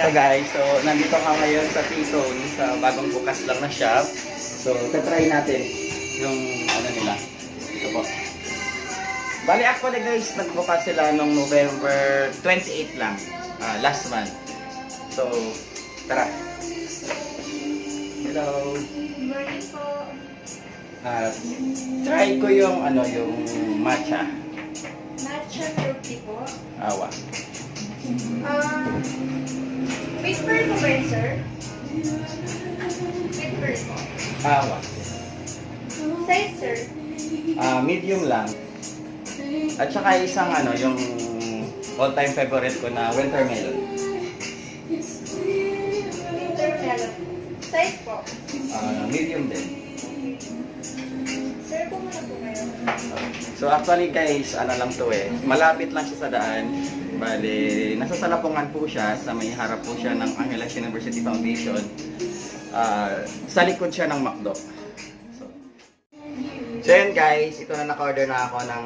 So guys, so nandito ka ngayon sa T-Zone sa bagong bukas lang na shop. So tatry natin yung ano nila. Ito po. Bali actually guys, nagbukas sila nung November 28 lang, last month. So tara. Hello. Morning po. Try ko yung ano yung matcha. Matcha milk tea po. Awa. With pearl po ba yun, sir? With pearl po. Awa. Size, sir? Medium lang. At saka isang ano, yung all-time favorite ko na winter melon. Intermelon. Size po. Medium din. Sir, po muna po ngayon. So actually guys, ano lang to eh. Malapit lang siya sa daan. Bali, nasa Salapungan po siya. Sa may harap po siya ng Angeles University Foundation. Sa likod siya ng McDo. So yun guys, ito na naka-order na ako ng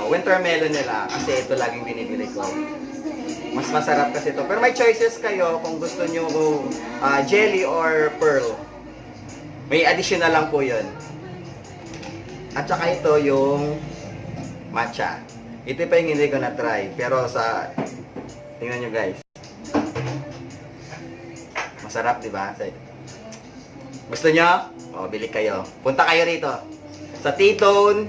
winter melon nila. Kasi ito laging binibili ko. Mas masarap kasi ito. Pero may choices kayo kung gusto nyo jelly or pearl. May additional lang po yun. At saka ito yung matcha. Ito pa yung hindi ko na-try. Pero sa... Tingnan nyo guys. Masarap, di ba? Gusto nyo? O, bili kayo. Punta kayo rito. Sa T-Zone,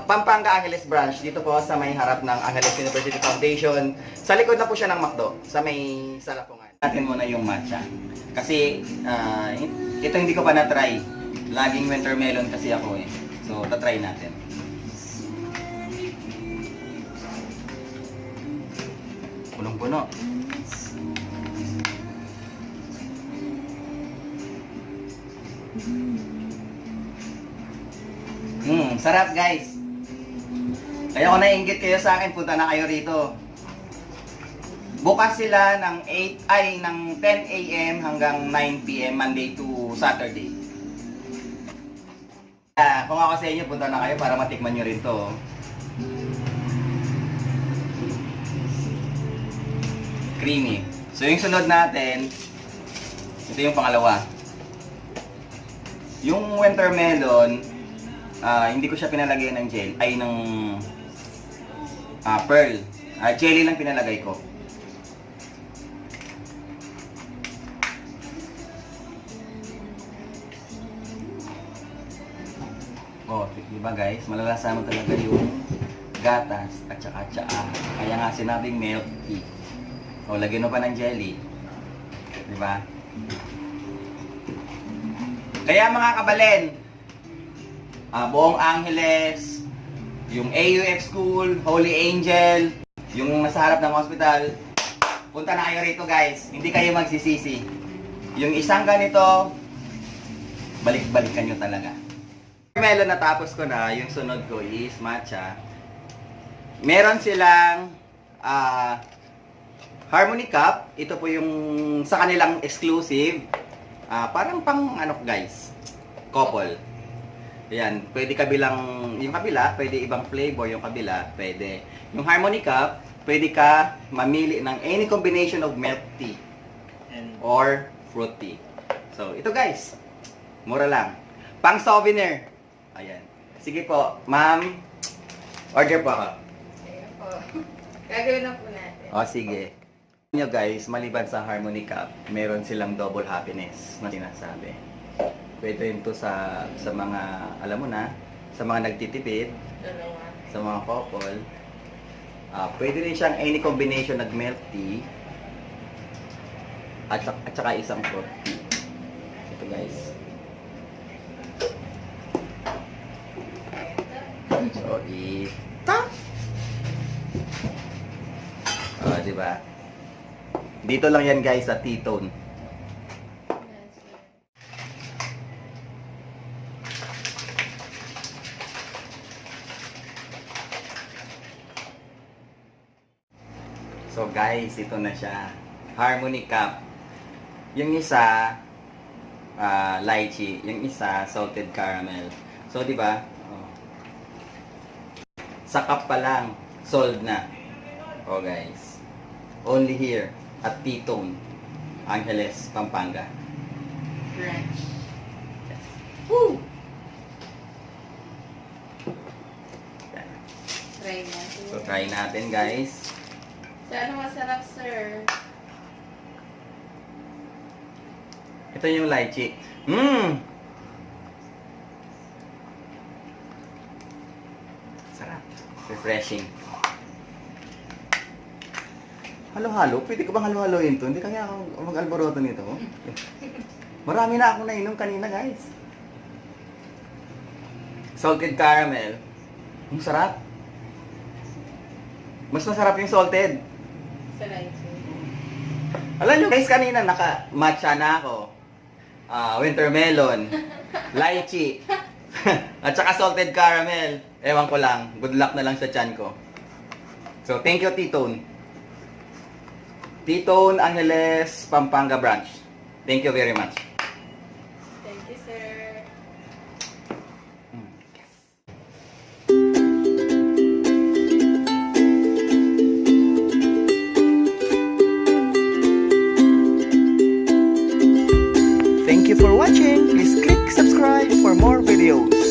Pampanga Angeles Branch. Dito po sa may harap ng Angeles University Foundation. Sa likod na po siya ng McDo. Sa may Salapungan. Natin muna yung matcha. Kasi, ito hindi ko pa na-try. Laging winter melon kasi ako eh. So, tatry natin. Punong-puno. Sarap guys. Kaya kung naiinggit kayo sa akin, punta na kayo rito. Bukas sila ng 10 a.m. hanggang 9 p.m. Monday to Saturday. Kung ako sa inyo, punta na kayo para matikman nyo rin to. Creamy. So yung sunod natin, ito yung pangalawa. Yung winter melon, hindi ko siya pinalagay ng gel, ay ng pearl. Jelly lang pinalagay ko. Oh, diba guys? Malalasahan mo talaga yung gatas at saka tsaa. Kaya nga sinabing milk tea. O, lagyan mo pa ng jelly. Diba? Kaya mga kabalen, buong Angeles, yung AUF School, Holy Angel, yung nasa harap ng hospital, punta na kayo rito guys. Hindi kayo magsisisi. Yung isang ganito, balik-balikan nyo talaga. Melon natapos ko na, yung sunod ko is matcha. Meron silang Harmony Cup. Ito po yung sa kanilang exclusive. Parang pang ano guys, couple. Ayan, pwede kabilang yung kabila, pwede ibang flavor yung kabila, pwede. Yung Harmony Cup, pwede ka mamili ng any combination of milk tea or fruit tea. So, ito guys, mura lang. Pang souvenir. Ayan. Sige po, ma'am. Order po ako. Sige po. Gagawin na po natin. O, sige. Nyo guys, maliban sa Harmony Cup, meron silang double happiness na sinasabi. Pwede rin to sa mga, alam mo na, sa mga nagtitipid, Dalawa. sa mga couple. Pwede rin siyang any combination ng milk tea at saka isang fruit tea. Ito guys. So, ito. Diba? Dito lang yan guys sa T-Zone. So guys, ito na siya. Harmony Cup. Yung isa, lychee. Yung isa, salted caramel. So, di ba? Oh. Sa cup pa lang, sold na. Oh guys. Only here. at T-Tone, Angeles, Pampanga. Branch. Woo! Try natin. So try natin guys. So, ano masarap, sir? Ito yung lychee. Sarap. Refreshing. Halo-halo? Pwede ko bang halo-haloin to? Hindi kaya ako mag-alboroto nito. Marami na ako nainom kanina guys. Salted caramel. Ang sarap. Mas masarap yung salted. Sa lychee. Alam nyo guys, kanina naka-matcha na ako. Winter melon, lychee, at saka salted caramel. Ewan ko lang, good luck na lang sa tiyan ko. So, thank you, T-Tone. T-Tone, Angeles, Pampanga branch. Thank you very much. Thank you, sir. Thank you for watching. Please click subscribe for more videos.